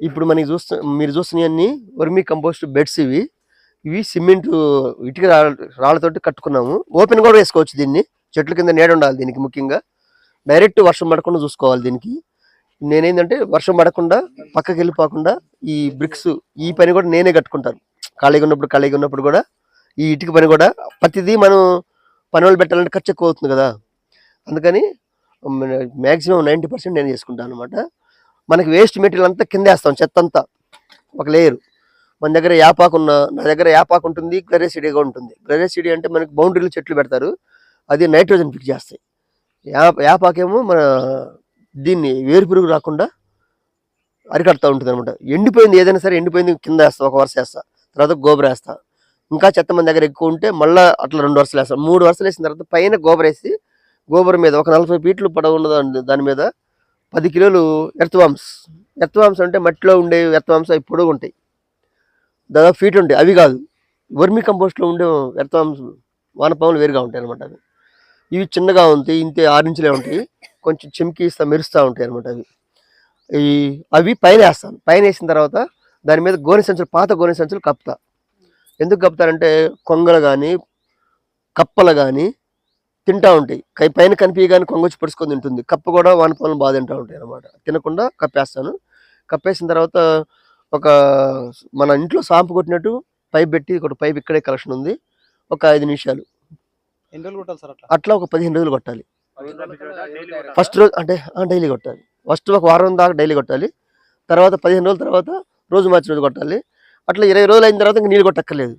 ఇప్పుడు మనకి మీరు చూస్తున్నవన్నీ వర్మీ కంపోస్ట్ బెడ్స్. ఇవి సిమెంట్ ఇటుక రాళ్ళతోటి కట్టుకున్నాము. ఓపెన్ కూడా వేసుకోవచ్చు దీన్ని. చెట్ల కింద నీడ ఉండాలి దీనికి. ముఖ్యంగా డైరెక్ట్ వర్షం పడకుండా చూసుకోవాలి దీనికి. నేనేంటంటే వర్షం పడకుండా పక్కకి వెళ్ళిపోకుండా ఈ బ్రిక్స్ ఈ పని కూడా నేనే కట్టుకుంటాను. ఖాళీగా ఉన్నప్పుడు కూడా ఈ ఇటుక పని కూడా ప్రతిదీ మనం పని వాళ్ళు పెట్టాలంటే ఖర్చు ఎక్కువ అవుతుంది కదా. అందుకని మ్యాక్సిమం 90% నేను చేసుకుంటాను అనమాట. మనకి వేస్ట్ మెటీరియల్ అంతా కింద వేస్తాం, చెత్త అంతా ఒక లేయరు. మన దగ్గర నా దగ్గర యాపాకు ఉంటుంది, గ్లరేసిడీ కూడా ఉంటుంది. గ్లరేసిడీ అంటే మనకి బౌండరీలు చెట్లు పెడతారు, అది నైట్రోజన్ ఫిక్స్ చేస్తాయి. యాపాకేమో మన దీన్ని వేరు పురుగు రాకుండా అరికడతా ఉంటుంది అనమాట. ఎండిపోయింది ఏదైనా సరే ఎండిపోయింది కింద వేస్తా, ఒక వరుస వేస్తా, తర్వాత గోబర్ వేస్తా. ఇంకా చెత్త మన దగ్గర ఎక్కువ ఉంటే మళ్ళీ అట్లా 2 వరుసలు వేస్తాం. 3 వరుసలు వేసిన తర్వాత పైన గోబర్ వేసి, గోబర్ మీద ఒక 40 ఫీట్లు పొడవు ఉన్న దాని మీద 10 కిలోలు ఎర్త్వామ్స్ అంటే మట్టిలో ఉండే ఎర్త్వామ్స్. అవి పొడవు ఉంటాయి, దాదాపు ఫీట్ ఉంటాయి. అవి కాదు, వర్మీ కంపోస్ట్లో ఉండే ఎర్త్వామ్స్ వానపాములు వేరుగా ఉంటాయి అనమాట. ఇవి చిన్నగా ఉంటాయి, ఇంతే 6 ఇంచులే ఉంటాయి, కొంచెం చెమ్కిస్తా మెరుస్తూ ఉంటాయి అనమాట. అవి పైన వేస్తాను. పైన వేసిన తర్వాత దాని మీద పాత గోనె సంచులు కప్పుతా. ఎందుకు కప్పుతారంటే కొంగలు కానీ కప్పలు కానీ తింటూ ఉంటాయి. పైన కనిపి కానీ కొంగొచ్చి పడుచుకొని తింటుంది. కప్ప కూడా వానపాములు బాగా తింటూ ఉంటాయి అనమాట. తినకుండా కప్పేస్తాను. కప్పేసిన తర్వాత ఒక మన ఇంట్లో సాంపు కొట్టినట్టు పైప్ పెట్టి, ఒక పైప్ ఇక్కడే కలెక్షన్ ఉంది, ఒక 5 నిమిషాలు అట్లా ఒక 15 రోజులు కొట్టాలి. ఫస్ట్ రోజు అంటే డైలీ కొట్టాలి. ఫస్ట్ ఒక వారం దాకా డైలీ కొట్టాలి. తర్వాత 15 రోజుల తర్వాత రోజు మార్చి రోజు కొట్టాలి. అట్లా 20 రోజులు అయిన తర్వాత ఇంకా నీళ్ళు కొట్టక్కర్లేదు.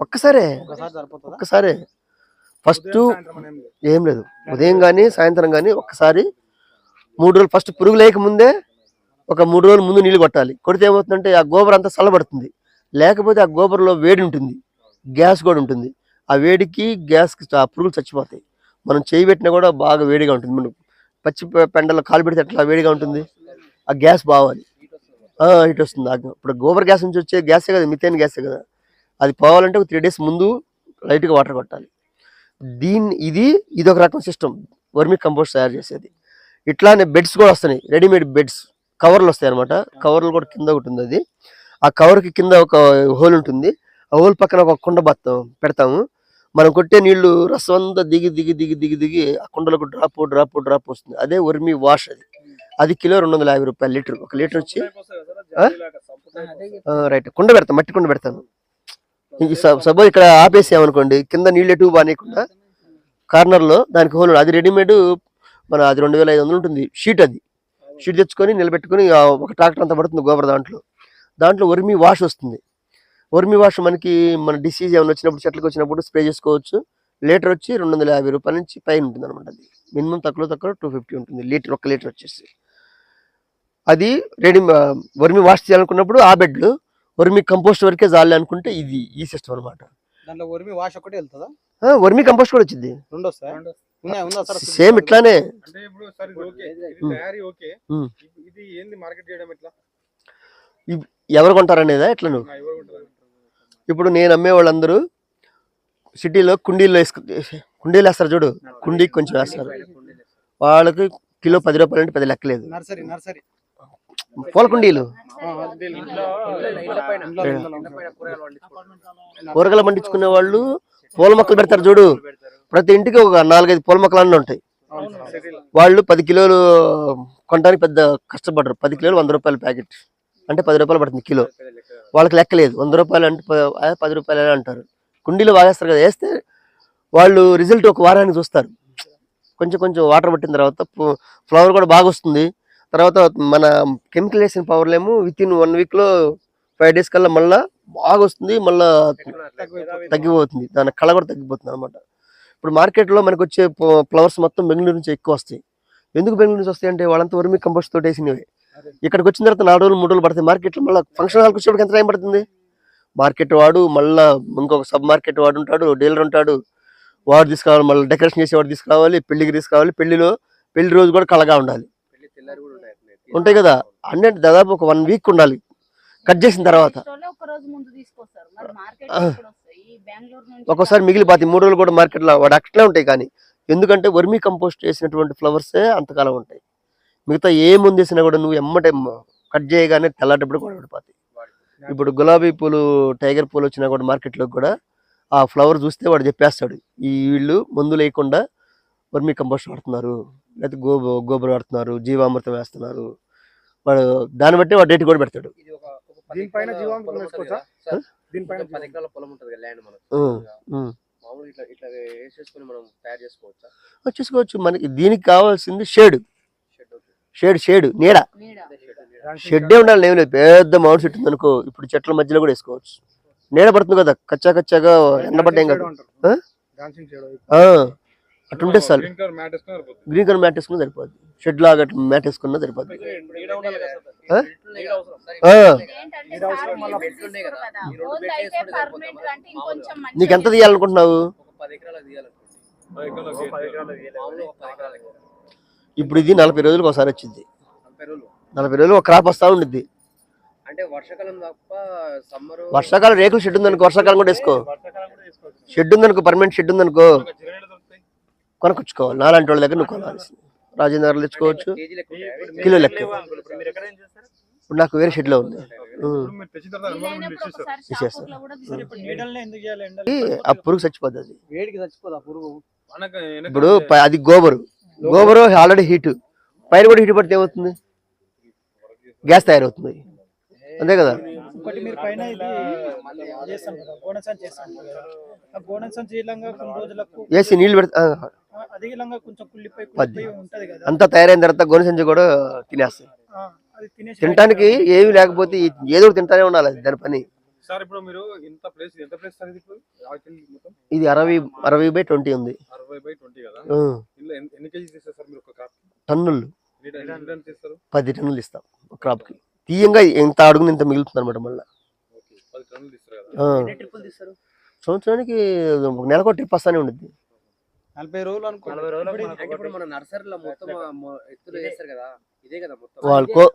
ఒక్కసారే. ఫస్ట్ ఏం లేదు, ఉదయం కానీ సాయంత్రం కానీ ఒక్కసారి. 3 రోజులు ఫస్ట్ పురుగు లేకముందే ఒక 3 రోజుల ముందు నీళ్ళు కొట్టాలి. కొడితే ఏమవుతుందంటే ఆ గోబర్ అంతా చల్లబడుతుంది. లేకపోతే ఆ గోబర్లో వేడి ఉంటుంది, గ్యాస్ కూడా ఉంటుంది. ఆ వేడికి గ్యాస్కి ఆ పురుగులు చచ్చిపోతాయి. మనం చేయి పెట్టినా కూడా బాగా వేడిగా ఉంటుంది. మనం పచ్చి పెండలో కాలు పెడితే ఎట్లా వేడిగా ఉంటుంది, ఆ గ్యాస్ బావాలి, హీట్ వస్తుంది. ఇప్పుడు గోబర్ గ్యాస్ నుంచి వచ్చే గ్యాసే కదా, మిథేన్ గ్యాసే కదా. అది పోవాలంటే ఒక 3 days ముందు లైట్గా వాటర్ కొట్టాలి. ఇది ఒక రకం సిస్టమ్ వర్మీ కంపోస్ట్ తయారు చేసేది. ఇట్లానే బెడ్స్ కూడా వస్తున్నాయి, రెడీమేడ్ బెడ్స్, కవర్లు వస్తాయి అనమాట. కవర్లు కూడా కింద ఒకటి ఉంది. అది ఆ కవర్కి కింద ఒక హోల్ ఉంటుంది. ఆ హోల్ పక్కన ఒక కుండ పెడతాము. మనం కొట్టే నీళ్లు రసం అంతా దిగి ఆ కుండలకు డ్రాప్ వస్తుంది. అదే వర్మీ వాష్. అది కిలో 250 రూపాయలు లీటర్. 1 లీటర్ వచ్చి రైట్ కుండ పెడతాను, మట్టి కుండ పెడతాను. సపోజ్ ఇక్కడ ఆపేసామనుకోండి, కింద నీళ్ళు ఎటు బానేయకుండా కార్నర్లో దానికి హోల్. అది రెడీమేడ్ అది 2500 ఉంటుంది షీట్. అది షీట్ తెచ్చుకొని నిలబెట్టుకొని ఒక ట్రాక్టర్ అంతా పడుతుంది గోబర్. దాంట్లో వర్మీ వాష్ వస్తుంది. వర్మీ వాష్ మన డిసీజ్ ఏమైనా వచ్చినప్పుడు, చెట్లకు వచ్చినప్పుడు స్ప్రే చేసుకోవచ్చు. లీటర్ వచ్చి 250 రూపాయల నుంచి పైన ఉంటుంది అనమాట. అది మినిమం తక్కువ 250 ఉంటుంది లీటర్. 1 లీటర్ వచ్చేసి అది వర్మీ వాష్ చేయాలనుకున్నప్పుడు ఆ బెడ్లు, వర్మీ కంపోస్ట్ వరకే జాలి అనుకుంటే ఈ సిస్టమ్ అనమాట. వర్మీ కంపోస్ట్ కూడా వచ్చింది సేమ్ ఇట్లానే. ఎవరు కొంటారనేదా ఎట్లా? నువ్వు ఇప్పుడు నేను అమ్మే వాళ్ళందరూ సిటీలో కుండీలు వేస్తారు చూడు, కుండీకి కొంచెం వేస్తారు. వాళ్ళకి కిలో 10 రూపాయలు అంటే 10 లెక్కలేదు. పూల కుండీలు కూరగాయలు పండించుకునే వాళ్ళు పూల మొక్కలు పెడతారు చూడు. ప్రతి ఇంటికి ఒక 4-5 పూల మొక్కలు అన్నీ ఉంటాయి. వాళ్ళు 10 కిలోలు కొనడానికి పెద్ద కష్టపడరు. 10 కిలోలు 100 రూపాయల ప్యాకెట్ అంటే 10 రూపాయలు పడుతుంది కిలో. వాళ్ళకి లెక్కలేదు. 100 రూపాయలు అంటే 10 రూపాయలు అంటారు. కుండీలో వాగేస్తారు కదా. వేస్తే వాళ్ళు రిజల్ట్ ఒక వారానికి చూస్తారు. కొంచెం వాటర్ పట్టిన తర్వాత ఫ్లవర్ కూడా బాగా వస్తుంది. తర్వాత మన కెమికల్ వేసిన పవర్లేమో వితిన్ 1 వీక్లో 5 days కల్లా మళ్ళీ బాగా వస్తుంది, మళ్ళీ తగ్గిపోతుంది. దాని కళ కూడా తగ్గిపోతుంది అనమాట. ఇప్పుడు మార్కెట్లో మనకు వచ్చే ఫ్లవర్స్ మొత్తం బెంగళూరు నుంచి ఎక్కువ వస్తాయి. ఎందుకు బెంగళూరు నుంచి వస్తాయి అంటే వాళ్ళంతా వర్మీ కంపోస్ట్ తోటి వేసినవి. ఇక్కడికి వచ్చిన తర్వాత 4 రోజులు 3 రోజులు పడతాయి. మార్కెట్లో మళ్ళీ ఫంక్షన్ హాల్కి వచ్చేప్పటికి ఎంత టైం పడుతుంది? మార్కెట్ వాడు, మళ్ళీ ఇంకొక సబ్ మార్కెట్ వాడు ఉంటాడు, డీలర్ ఉంటాడు, వాడు తీసుకురావాలి, మళ్ళీ డెకరేషన్ చేసేవాడు తీసుకురావాలి, పెళ్లికి తీసుకురావాలి. పెళ్లి రోజు కూడా కళగా ఉండాలి. ఉంటాయి కదా, అన్నీ దాదాపు ఒక 1 వీక్ ఉండాలి. కట్ చేసిన తర్వాత ఒక్కోసారి మిగిలిపోతాయి. 3 రోజులు కూడా మార్కెట్లో వాడు అట్లే ఉంటాయి. కానీ ఎందుకంటే వర్మీ కంపోస్ట్ వేసినటువంటి ఫ్లవర్సే అంతకాలం ఉంటాయి. మిగతా ఏ ముందు వేసినా కూడా నువ్వు ఎమ్మటే కట్ చేయగానే తెల్లాటప్పుడు కూడా పడిపోతాయి. ఇప్పుడు గులాబీ పూలు టైగర్ పూలు వచ్చినా కూడా మార్కెట్లో కూడా ఆ ఫ్లవర్ చూస్తే వాడు చెప్పేస్తాడు, ఈ వీళ్ళు మందులు వేయకుండా వర్మీ కంపోస్ట్ వాడుతున్నారు, లేకపోతే గోబర్ వాడుతున్నారు, జీవామృతం వేస్తున్నారు. వాడు దాన్ని బట్టి వాడు డేట్ కూడా పెడతాడు. చేసుకోవచ్చు. మనకి దీనికి కావాల్సింది షేడ్, నీడ. షెడ్డే ఉండాలి, ఏం లేదు. పెద్ద మామిడి చెట్టు ఉంది అనుకో, ఇప్పుడు చెట్ల మధ్యలో కూడా వేసుకోవచ్చు. నీడ పడుతుంది కదా, కచ్చాగా ఎండబడ్డాం కదా, అటుంటే చాలు. గ్రీన్ కలర్ మ్యాట్ వేసుకున్నా సరిపోద్ది, షెడ్ లాగా మ్యాట్ వేసుకున్నా సరిపోద్ది. నీకు ఎంత తీయాలనుకుంటున్నావు? ఇప్పుడు ఇది 40 రోజులకు ఒకసారి వచ్చింది. 40 రోజులు ఒక క్రాప్ వస్తా ఉండిద్ది. అంటే వర్షాకాలం రేకులు షెడ్ ఉందనుకో, వర్షాకాలం కూడా వేసుకో. షెడ్ ఉందనుకో, పర్మనెంట్ షెడ్ ఉందనుకో, కొనుకొచ్చుకోవాలి. నాలాంటి వాళ్ళ దగ్గర నువ్వు కొనాలి. రాజేంద్ర తెచ్చుకోవచ్చు, కిలో లెక్క. ఇప్పుడు నాకు వేరే షెడ్ లో ఉంది, ఆ పురుగు చచ్చిపోద్ది. అది ఇప్పుడు అది గోబరు ఆల్రెడీ హీట్, పైన కూడా హీట్ పడితే ఏమవుతుంది? గ్యాస్ తయారవుతుంది, అంతే కదా. వేసి నీళ్ళు పెడితే అంతా తయారైన తర్వాత గోనె సంచి కూడా తినేస్తాయి. తినడానికి ఏమి లేకపోతే ఏదో తింటానే ఉండాలి, దాని పని. ఇది 60/20 ఉంది. టన్నులు 10 టన్నులు ఇస్తాం ఒక క్రాప్ కి. తీయంగా ఎంత అడుగుని ఇంత మిగులుతుంది అనమాట. మళ్ళీ సంవత్సరానికి నెలకు ట్రిప్ వస్తానే ఉంటుంది. 40 రోజులు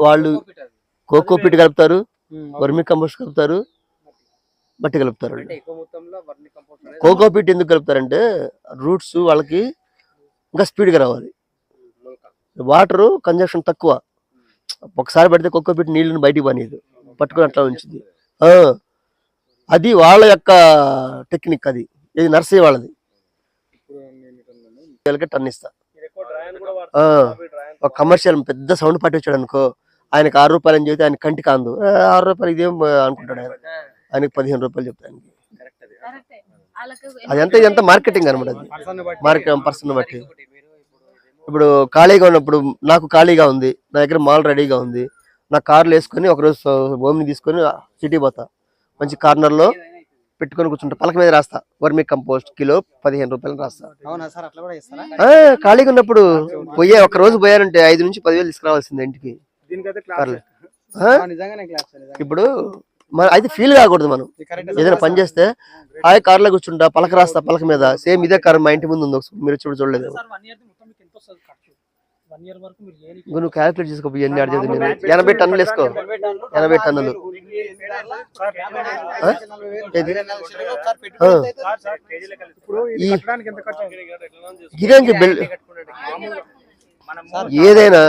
వాళ్ళు కోకోపీట్ కలుపుతారు, వర్మి కంపోస్ట్ కలుపుతారు, మట్టి కలుపుతారు. కోకోపీట్ ఎందుకు కలుపుతారంటే రూట్స్ వాళ్ళకి ఇంకా స్పీడ్గా రావాలి. వాటర్ కన్జంప్షన్ తక్కువ, ఒకసారి పడితే కోకోపీట్ నీళ్ళని బయటికి పనిది, పట్టుకుని అట్లా ఉంచింది. అది వాళ్ళ యొక్క టెక్నిక్. అది ఇది నర్సరీ వాళ్ళది. టన్ ఇస్తా. ఒక కమర్షియల్ పెద్ద సౌండ్ పార్టీ వచ్చాడు అనుకో, ఆయనకి 6 రూపాయలు అని చెబితే ఆయన కంటికి అందు. 6 రూపాయలు ఇదేం అనుకుంటాడు ఆయన, ఆయనకి 15 రూపాయలు చెప్తాను. అదంతా మార్కెటింగ్ అనమాట. అది మార్కెట్ పర్సన్ బట్టి. ఇప్పుడు ఖాళీగా ఉన్నప్పుడు, నాకు ఖాళీగా ఉంది, నా దగ్గర మాల్ రెడీగా ఉంది, నా కార్లు వేసుకొని ఒకరోజు ఓమ్ని తీసుకొని సిటీ పోతా, మంచి కార్నర్లో పెట్టుకొని కూర్చుంటా, పలక మీద రాస్తా వర్మి కంపోస్ట్ కిలో 15 రూపాయలు రాస్తా. ఖాళీగా ఉన్నప్పుడు ఒక రోజు పోయారంటే 5 నుంచి 10 వేలు తీసుకురావాల్సిందే ఇంటికి. ఇప్పుడు అయితే ఫీల్ కాకూడదు. మనం ఏదైనా పని చేస్తే హాయ్ కార్లో కూర్చుంటా, పలక రాస్తా పలక మీద. సేమ్ ఇదే కారు మా ఇంటి ముందు ఉంది, మీరు చూడలేదు. నువ్వు క్యాల్కులేట్ చేసుకో, ఎన్ని అడిగేది. 80 టన్నులు వేసుకో, 80 టన్నులు. గిరానికి ఏదైనా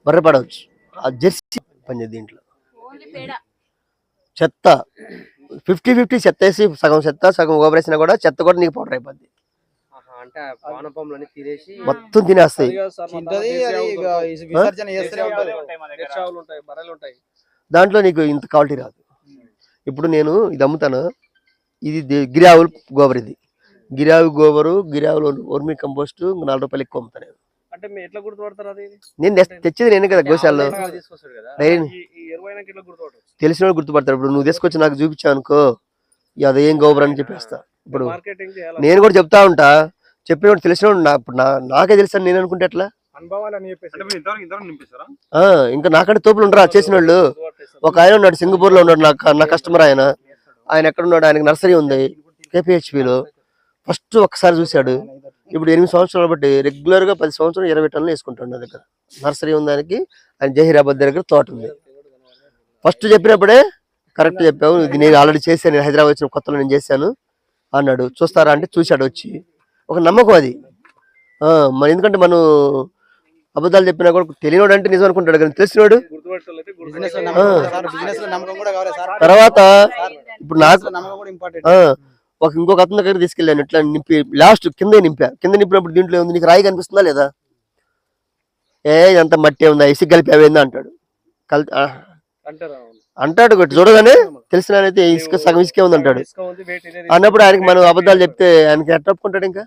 బర్రెపడవచ్చు. ఆ జెర్సీ పని దీంట్లో చెత్త 50-50 చెత్త వేసి, సగం చెత్త సగం గోబరేసినా కూడా చెత్త కూడా నీకు పౌడర్ అయిపోద్ది. మొత్తం తినేస్తాయి. దాంట్లో నీకు ఇంత క్వాలిటీ రాదు. ఇప్పుడు నేను ఇది అమ్ముతాను, ఇది గిరావులు గోబర్. ఇది గిరావు గోబరు, గిరావులు వర్మి కంపోస్ట్ 4 రూపాయలు ఎక్కువ అమ్ముతాను నేను. నేను తెచ్చేది నేనే కదా గోశాలలో. తెలిసిన వాళ్ళు గుర్తుపడతారు. ఇప్పుడు నువ్వు తీసుకొచ్చి నాకు చూపించావు అనుకో, అదేం గోబర్ అని చెప్పేస్తా. ఇప్పుడు నేను కూడా చెప్తా ఉంటా, చెప్పినప్పుడు తెలిసిన నాకే తెలుసా నేను అనుకుంటే ఎట్లా. ఇంకా నాకంటే తోపులు ఉండరా చేసిన వాళ్ళు. ఒక ఆయన ఉన్నాడు, సింగపూర్ లో ఉన్నాడు, నా కస్టమర్. ఆయన ఎక్కడ ఉన్నాడు, ఆయనకి నర్సరీ ఉంది KPHPలో. ఫస్ట్ ఒక్కసారి చూశాడు. ఇప్పుడు 8 సంవత్సరాలు బట్టి రెగ్యులర్ గా 10 సంవత్సరాలు 20 టన్నులు వేసుకుంటాడు నా దగ్గర. నర్సరీ ఉంది ఆయనకి. ఆయన జహీరాబాద్ దగ్గర తోట ఉంది. ఫస్ట్ చెప్పినప్పుడే కరెక్ట్ చెప్పావు, ఇది నేను ఆల్రెడీ చేశాను, నేను హైదరాబాద్ వచ్చిన కొత్తలో నేను చేశాను అన్నాడు. చూస్తారా అంటే చూశాడు, వచ్చి ఒక నమ్మకం అది. మరి ఎందుకంటే మనం అబద్ధాలు చెప్పినా కూడా తెలియనోడు అంటే నిజం అనుకుంటాడు, కానీ తెలిసినోడు బిజినెస్ లో నమ్మకం కూడా సార్, బిజినెస్ లో నమ్మకం కూడా కావాలి సార్. తర్వాత ఇప్పుడు నాకు బిజినెస్ లో నమ్మకం కూడా ఇంపార్టెంట్. ఇంకొక అతని దగ్గర తీసుకెళ్ళాను, ఇట్లా నింపి లాస్ట్ కింద నింపినప్పుడు దీంట్లో ఏముంది, నీకు రాయి కనిపిస్తుందా లేదా, ఇదంతా మట్టి ఏముందా, ఇసుక కలిపి అవేందా అంటాడు. అంటాడు కొట్టి చూడగానే తెలిసినైతే ఇసుక సగం ఇసుకే ఉంది అంటాడు. అన్నప్పుడు ఆయనకి మనం అబద్ధాలు చెప్తే ఆయనకి ఎట్లా ఒప్పుకుంటాడు ఇంకా.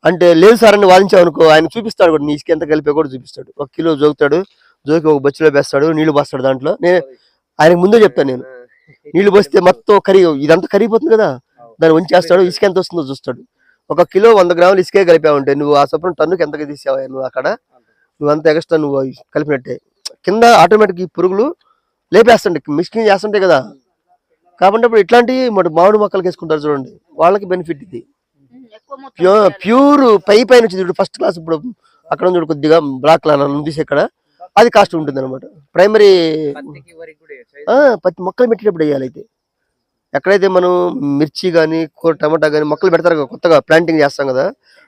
అంటే లేదు సార్ అని వాదించావు అనుకో, ఆయన చూపిస్తాడు కూడా నీ ఇసుక ఎంత కలిపి కూడా చూపిస్తాడు. 1 కిలో జోకుతాడు, జోకి ఒక బొచ్చులో వేస్తాడు, నీళ్లు పోస్తాడు దాంట్లో. నేను ఆయనకు ముందే చెప్తాను, నేను నీళ్లు పోస్తే మొత్తం ఇదంతా కరిగిపోతుంది కదా, దాన్ని ఉంచేస్తాడు, ఇసుక ఎంత వస్తుందో చూస్తాడు. 1 కిలో 100 గ్రాములు ఇసుకే కలిపావుంటే నువ్వు ఆ చొప్పున టన్నుకి ఎంతగా తీసావా నువ్వు, అక్కడ నువ్వు అంత ఎక్స్ట్రా నువ్వు కలిపినట్టే. కింద ఆటోమేటిక్ ఈ పురుగులు లేపేస్తుంటే మిక్సింగ్ చేస్తుంటాయి కదా, కాబట్టి ఇప్పుడు ఇట్లాంటివి మామిడి మొక్కలకి వేసుకుంటారు చూడండి, వాళ్ళకి బెనిఫిట్ ఇది. ప్యూర్ పైన వచ్చింది ఇప్పుడు ఫస్ట్ క్లాస్. ఇప్పుడు అక్కడ చూడు కొద్దిగా బ్లాక్ కలర్ తీసి ఇక్కడ అది కాస్ట్ ఉంటుంది అనమాట. ప్రైమరీ పత్తి మొక్కలు పెట్టేటప్పుడు వేయాలి. అయితే ఎక్కడైతే మనం మిర్చి కానీ టమాటా కానీ మొక్కలు పెడతారు కదా, కొత్తగా ప్లాంటింగ్ చేస్తాం కదా,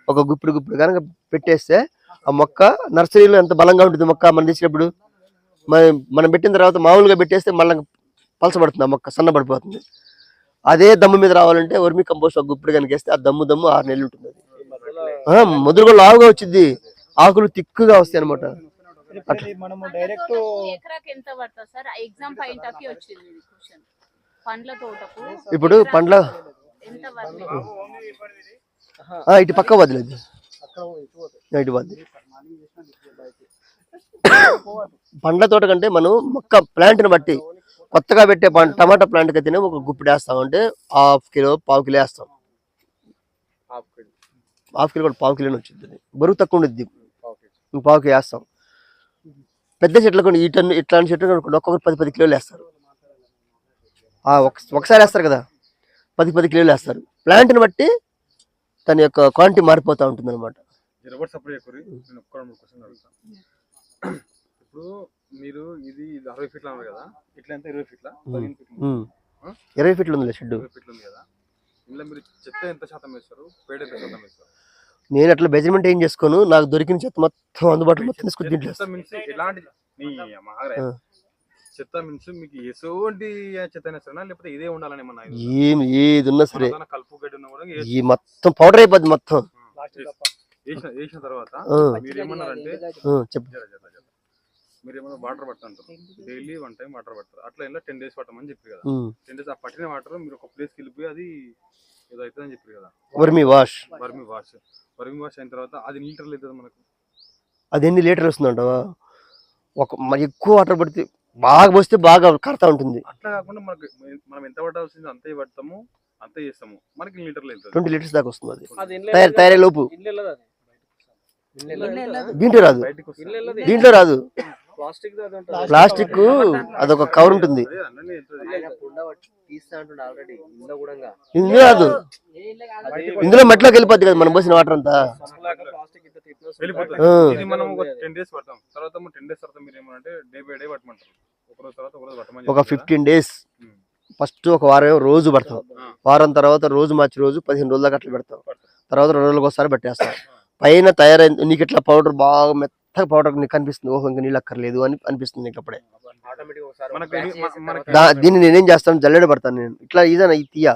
ఒక గుప్పుడు కనుక పెట్టేస్తే ఆ మొక్క నర్సరీలో ఎంత బలంగా ఉంటుంది మొక్క. మనం తీసినప్పుడు మనం పెట్టిన తర్వాత మామూలుగా పెట్టేస్తే మళ్ళీ పలసపడుతుంది, ఆ మొక్క సన్నబడిపోతుంది. అదే దమ్ము మీద రావాలంటే వర్మి కంపోస్ట్ ఒక గుప్పుడు కనుక వేస్తే ఆ దమ్ము 6 నెలలు ఉంటుంది. అది ముదురు కూడా లావుగా వచ్చింది, ఆకులు తిక్కుగా వస్తాయి అనమాట. మనము డైరెక్ట్ ఇప్పుడు పండ్ల ఇటు పక్క వదిలేదు, ఇటు వద్దు. పండ్ల తోట కంటే మనం మొక్క ప్లాంట్ని బట్టి కొత్తగా పెట్టే టమాటా ప్లాంట్కి అయితేనే ఒక గుప్పుడు వేస్తాం, అంటే 1/2 కిలో 1/4 కిలో వేస్తాం. 1/2 కిలో కూడా 1/4 కిలోనే వచ్చింది, బరువు తక్కువ ఉండద్ది, 1/4 కిలో వేస్తాం. పెద్ద చెట్లు కొన్ని ఇట్లాంటి చెట్లు ఒక్కొక్కరు 10 కిలోలు వేస్తారు. ఒకసారి వేస్తారు కదా, 10 కిలోలు వేస్తారు. ప్లాంట్ని బట్టి తన యొక్క క్వాంటిటీ మారిపోతూ ఉంటుంది అనమాట. ఇప్పుడు మీరు ఇది 60 ఫీట్లు అన్నారు కదా, ఇట్లా ఎంత 20 ఫీట్ల 20 ఫీట్లు ఉంది షెడ్. 20 ఫీట్లు ఉంది కదా, ఇందులో మీరు చెత్త ఎంత శాతం వేస్తారు, పేడ ఎంత శాతం వేస్తారు? నేను అట్లా మెజర్మెంట్ ఏం చేసుకోను, నాకు దొరికిన చెత్త మొత్తం అందుబాటులో మొత్తం తీసుకుని దీంట్లో ఎలాంటి చెత్త మీన్స్ మీకు ఎటువంటి చెత్త వేస్తారా, లేకపోతే ఇదే ఉండాలని ఏమన్నా ఏది ఉన్నా సరే కలుపు గడ్డి ఉన్నా కూడా ఈ మొత్తం పౌడర్ అయిపోద్ది మొత్తం. వేసిన తర్వాత మీరు ఏమన్నారంటే మీరు ఏమన్నా వాటర్ పడతారు, డైలీ 1 టైం వాటర్ పడతారు, అట్లా ఇలా 10 డేస్ పట్టమని చెప్పారు కదా. 10 డేస్ ఆ పట్టిన వాటర్ మీరు ఒక ప్లేస్కి వెళ్ళిపోయి అది ఏదో అవుతుందని చెప్పారు కదా, వర్మి వాష్ అయిన తర్వాత అది లీటర్లు అవుతుంది మనకు. అది ఎన్ని లీటర్లు వస్తుందంటావా, మరి ఎక్కువ వాటర్ పడితే బాగా పోస్తే బాగా కడతా ఉంటుంది. అట్లా కాకుండా మనం ఎంత పట్టాల్సింది అంతే పడతాము, అంతే చేస్తాము, మనకి లీటర్లు వెళ్తుంది. 20 లీటర్స్ దాకా వస్తుంది. అది తయారయ్యే లోపు దీంట్లో రాదు, ప్లాస్టిక్ అదొక కవర్ ఉంటుంది, ఇందులో రాదు. ఇందులో మట్టిలోకి వెళ్ళిపోద్ది కదా మనం పోసిన వాటర్ అంతా. ఇది మనం ఒక 10 డేస్ పడతాం, తర్వాత 10 డేస్ తర్వాత మీరు ఏమంటే డే బై డే పట్టమంటారు, ఒక 15 డేస్. ఫస్ట్ ఒక వారం రోజు పడతాం, వారం తర్వాత రోజు మార్చి రోజు 15 రోజుల దాకా అట్లా పెడతాం, తర్వాత 2 రోజులకు ఒకసారి పట్టేస్తాం. పైన తయారైంది నీకు ఇట్లా పౌడర్ బాగా మెత్తగా పౌడర్ నీకు కనిపిస్తుంది, ఓహో ఇంకా నీళ్ళు అక్కర్లేదు అని అనిపిస్తుంది నీకు అప్పుడే. దీన్ని నేనేం చేస్తాను, జల్లెడ పడతాను నేను. ఇట్లా ఇదేనా ఈ తీయ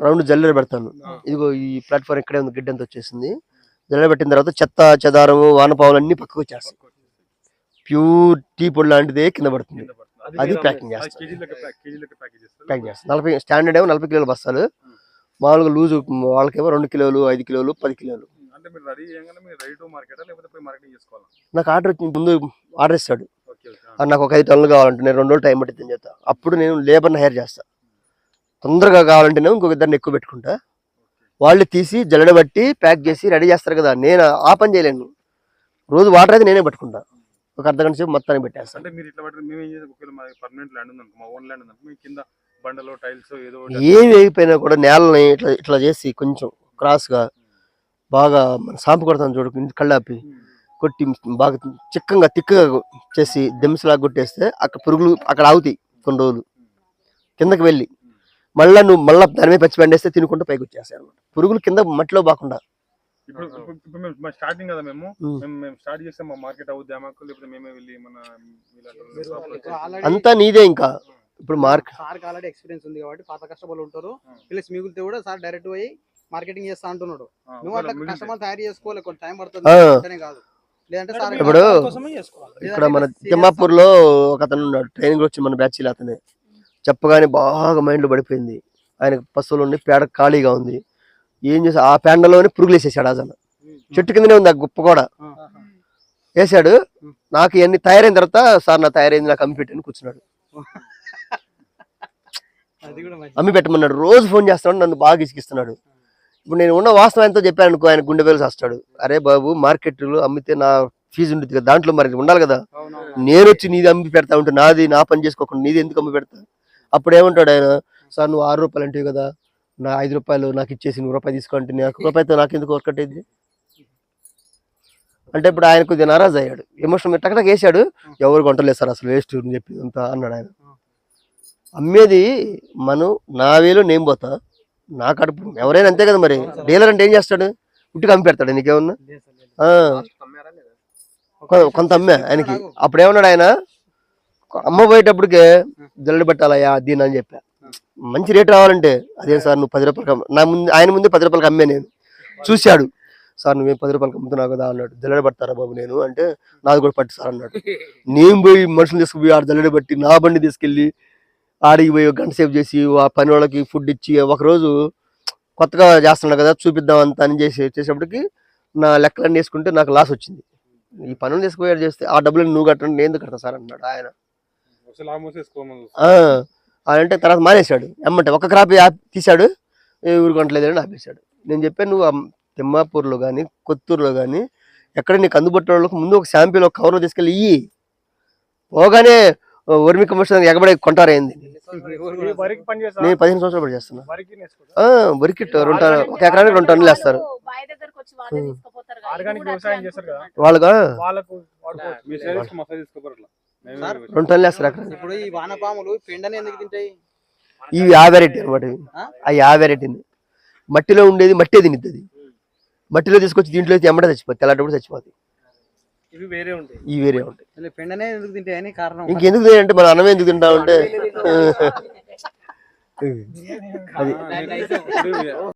రౌండ్ జల్లెడ పెడతాను. ఇదిగో ఈ ప్లాట్ఫామ్ ఇక్కడే ఉంది, గిడ్డంత వచ్చేసింది. జల్లెడ పెట్టిన తర్వాత చెత్త చెదారము వానపావులు అన్ని పక్కకు వచ్చేస్తాయి. ప్యూర్ టీ పొడి లాంటిదే కింద పడుతుంది, అది ప్యాకింగ్ చేస్తాను. 40 స్టాండర్డ్ ఏమో 40 కిలోల బస్తాలు, మామూలుగా లూజు వాళ్ళకేమో 2 కిలోలు 5 కిలోలు 10 కిలోలు. నాకు ఆర్డర్ వచ్చి ముందు ఆర్డర్ ఇస్తాడు, నాకు ఒక 5 టన్నులు కావాలంటే నేను 2 రోజులు టైం పట్టిందని చెప్తా. అప్పుడు నేను లేబర్ని హైర్ చేస్తా, తొందరగా కావాలంటే నేను ఇంకొక ఇద్దరిని ఎక్కువ పెట్టుకుంటా. వాళ్ళు తీసి జల్లెడబట్టి ప్యాక్ చేసి రెడీ చేస్తారు కదా, నేను ఆ పని చేయలేను. రోజు వాటర్ అయితే నేనే పట్టుకుంటా, ఒక అర్ధగంట సేపు మొత్తాన్ని పెట్టేస్తాను. ఏమి అయిపోయినా కూడా నేలని ఇట్లా చేసి కొంచెం క్రాస్గా బాగా మన సాంపు కొడతాను చూడు, కళ్ళాపి కొట్టి బాగా తిక్కగా చేసి దెమ్సలాగా కొట్టేస్తే అక్కడ పురుగులు అక్కడ ఆగుతాయి కొన్ని రోజులు, కిందకి వెళ్ళి మళ్ళీ నువ్వు మళ్ళీ దాని మీద పచ్చి పండేస్తే తినుకుంటూ పైకి వచ్చేస్తాయి అనమాట. పురుగులు కింద మట్టిలో బాకుండా. ఇప్పుడు మేము స్టార్టింగ్ కదా మేము స్టార్ట్ చేస్తే మా మార్కెట్ అవుద్ది మాకు, లేకపోతే మేమే వెళ్ళి మన అంతా నీదే. ఇంకా ఇప్పుడు సార్కి ఆల్రెడీ ఎక్స్పీరియన్స్ ఉంది కాబట్టి పాత కస్టమర్లు ఉంటారు, ప్లస్ మిగిలితే కూడా సార్ డైరెక్ట్ పోయి మార్కెటింగ్ చేస్తా అంటున్నాడు. నువ్వు అట్లా కస్టమర్ తయారు చేసుకోవాలి, కొంచెం టైం పడుతుంది కాదు. లేదంటే సార్ ఇప్పుడు ఇక్కడ మన తిమ్మాపూర్ లో ఒక అతను ఉన్నాడు, ట్రైనింగ్ వచ్చి మన బ్యాచ్ అతనే. చెప్పగానే బాగా మైండ్ లో పడిపోయింది. ఆయనకు పశువులు ఉండి పేడ ఖాళీగా ఉంది. ఏం చేసి ఆ పేడలోనే పురుగులు వేసేసాడు. అసలు చెట్టు కిందనే ఉంది ఆ గుప్ప కూడా వేసాడు. నాకు ఇవన్నీ తయారైన తర్వాత సార్ నా తయారైంది నాకు అమ్మి పెట్టని కూర్చున్నాడు. అమ్మి పెట్టమన్నాడు. రోజు ఫోన్ చేస్తున్నాడు, నన్ను బాగా ఇసుకిస్తున్నాడు. ఇప్పుడు నేను ఉన్న వాస్తవం ఎంతో చెప్పాను అనుకో, ఆయన గుండె వేలు వస్తాడు. అరే బాబు మార్కెట్లో అమ్మితే నా ఫీజు ఉంటుంది కదా, దాంట్లో మరి ఉండాలి కదా. నేను వచ్చి నీది అమ్మి పెడతా ఉంటే నాది నా పని చేసుకోకుండా నీది ఎందుకు అమ్మి పెడతా. అప్పుడు ఏమంటాడు ఆయన, సార్ నువ్వు 6 రూపాయలు అంటే కదా, నా 5 రూపాయలు నాకు ఇచ్చేసి 100 రూపాయలు తీసుకోంటే నాకు రూపాయితో నాకు ఎందుకు వర్కట్ అయింది అంటే ఇప్పుడు ఆయన కొద్దిగా నారాజు అయ్యాడు. ఎమోషన్ టక్కటక్ వేసాడు. ఎవరు కొంటలేదు సార్ అసలు వేస్ట్ అని చెప్పి అంతా అన్నాడు ఆయన. అమ్మేది మనం నా వేలో నేను పోతా, నా కడుపు ఎవరైనా అంతే కదా. మరి డీలర్ అంటే ఏం చేస్తాడు, ఉట్టిగా అమ్మి పెడతాడు. నీకేమన్నా కొంత అమ్మే ఆయనకి. అప్పుడు ఏమన్నాడు ఆయన, అమ్మ పోయేటప్పటికే జల్లడి పట్టాలయ్యా దీని అని చెప్పా. మంచి రేటు రావాలంటే అదేం సార్ నువ్వు 10 రూపాయలకి నా ముందు ఆయన ముందే 10 రూపాయలకి అమ్మే. నేను చూశాడు, సార్ నువ్వేం 10 రూపాయలకి అమ్ముతున్నావు కదా అన్నాడు. జల్లడి పడతారా బాబు నేను అంటే, నాది కూడా పట్టు సార్ అన్నాడు. నేను పోయి మనుషులు తీసుకుపోయి ఆడ జల్లడి పట్టి నా బండి తీసుకెళ్ళి ఆడికి పోయి 1 గంట సేపు చేసి ఆ పని వాళ్ళకి ఫుడ్ ఇచ్చి, ఒకరోజు కొత్తగా చేస్తున్నాడు కదా చూపిద్దాం అంతా అని చేసేటప్పటికి నా లెక్కలన్నీ వేసుకుంటే నాకు లాస్ వచ్చింది. ఈ పనులు తీసుకుపోయాడు చేస్తే ఆ డబ్బులు నువ్వు కట్టండి నేను ఎందుకు కడతా సార్ అన్నాడు ఆయన. అంటే తర్వాత మానేశాడు. ఏమంటే ఒక క్రాప్ తీశాడు, ఊరు కొనట్లేదని ఆపేశాడు. నేను చెప్పాను, నువ్వు తిమ్మాపూర్లో కానీ కొత్తూరులో కానీ ఎక్కడ నీకు అందుబాటులో వాళ్ళకి ముందు ఒక శాంపిల్ ఒక కవర్లో తీసుకెళ్ళి ఇయ్యి. పోగానే వర్మి కంపోస్ట్ ఎగబడి కొంటారైంది. నేను 15 సంవత్సరాలు పడి చేస్తున్నా. వరికి 2 ఒక ఎకరానికి 2 టన్నులు వేస్తారు వాళ్ళుగా, 2 టన్నులు వేస్తారు అక్కడ. ఇప్పుడు ఈ వానపాములు పెండని ఎందుకు తింటాయి? ఇవి ఆ వెరైటీ అనమాట. అవి ఆ వెరైటీని మట్టిలో ఉండేది మట్టే తినిద్ది. మట్టిలో తీసుకొచ్చి దీంట్లో ఎమ్మడే చచ్చిపోతుంది, తెల్లటప్పుడు చచ్చిపోతుంది. ఇవి వేరే ఉంటాయి. పెండనే ఎందుకు తింటాయని కారణం. ఇంకెందుకు తింటే మన అన్నం ఎందుకు తింటా ఉంటే అది